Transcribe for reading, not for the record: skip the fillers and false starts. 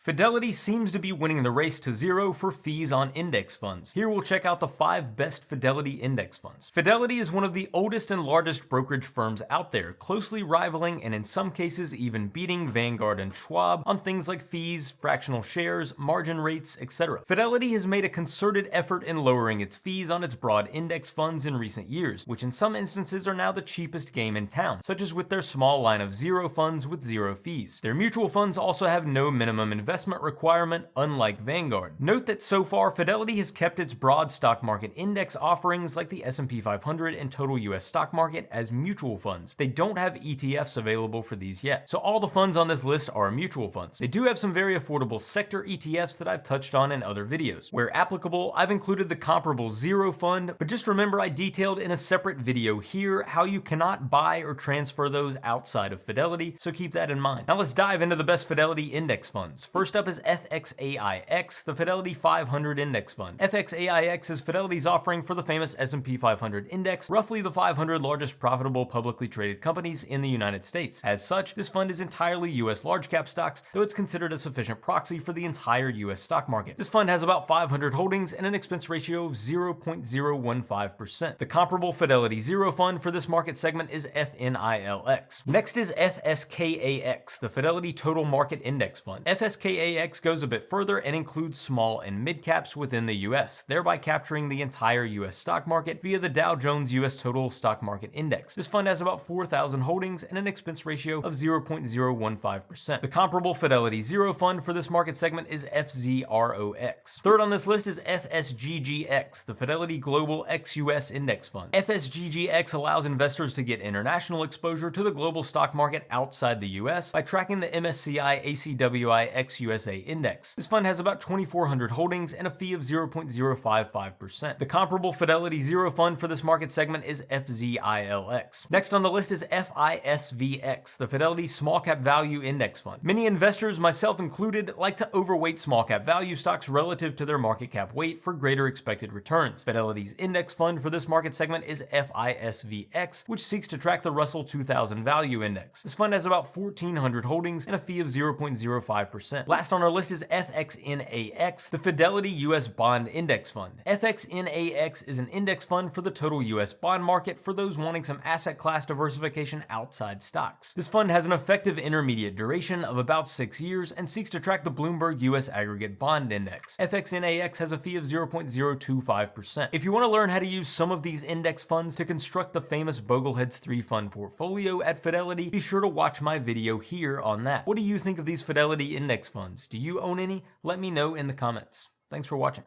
Fidelity seems to be winning the race to zero for fees on index funds. Here we'll check out the 5 best Fidelity index funds. Fidelity is one of the oldest and largest brokerage firms out there, closely rivaling and in some cases even beating Vanguard and Schwab on things like fees, fractional shares, margin rates, etc. Fidelity has made a concerted effort in lowering its fees on its broad index funds in recent years, which in some instances are now the cheapest game in town, such as with their small line of zero funds with zero fees. Their mutual funds also have no minimum investment requirement, unlike Vanguard. Note that so far, Fidelity has kept its broad stock market index offerings like the S&P 500 and total US stock market as mutual funds. They don't have ETFs available for these yet. So all the funds on this list are mutual funds. They do have some very affordable sector ETFs that I've touched on in other videos. Where applicable, I've included the comparable zero fund, but just remember I detailed in a separate video here how you cannot buy or transfer those outside of Fidelity, so keep that in mind. Now let's dive into the best Fidelity index funds. First up is FXAIX, the Fidelity 500 Index Fund. FXAIX is Fidelity's offering for the famous S&P 500 index, roughly the 500 largest profitable publicly traded companies in the United States. As such, this fund is entirely US large cap stocks, though it's considered a sufficient proxy for the entire US stock market. This fund has about 500 holdings and an expense ratio of 0.015%. The comparable Fidelity Zero Fund for this market segment is FNILX. Next is FSKAX, the Fidelity Total Market Index Fund. FSKAX goes a bit further and includes small and mid caps within the US, thereby capturing the entire US stock market via the Dow Jones US Total Stock Market Index. This fund has about 4,000 holdings and an expense ratio of 0.015%. The comparable Fidelity Zero Fund for this market segment is FZROX. Third on this list is FSGGX, the Fidelity Global ex-US Index Fund. FSGGX allows investors to get international exposure to the global stock market outside the US by tracking the MSCI ACWI ex-USA index. This fund has about 2,400 holdings and a fee of 0.055%. The comparable Fidelity Zero Fund for this market segment is FZILX. Next on the list is FISVX, the Fidelity Small Cap Value Index Fund. Many investors, myself included, like to overweight small cap value stocks relative to their market cap weight for greater expected returns. Fidelity's index fund for this market segment is FISVX, which seeks to track the Russell 2000 Value Index. This fund has about 1,400 holdings and a fee of 0.05%. Last on our list is FXNAX, the Fidelity US Bond Index Fund. FXNAX is an index fund for the total US bond market for those wanting some asset class diversification outside stocks. This fund has an effective intermediate duration of about 6 years and seeks to track the Bloomberg US Aggregate Bond Index. FXNAX has a fee of 0.025%. If you want to learn how to use some of these index funds to construct the famous Bogleheads 3-fund portfolio at Fidelity, be sure to watch my video here on that. What do you think of these Fidelity index funds? Do you own any? Let me know in the comments. Thanks for watching.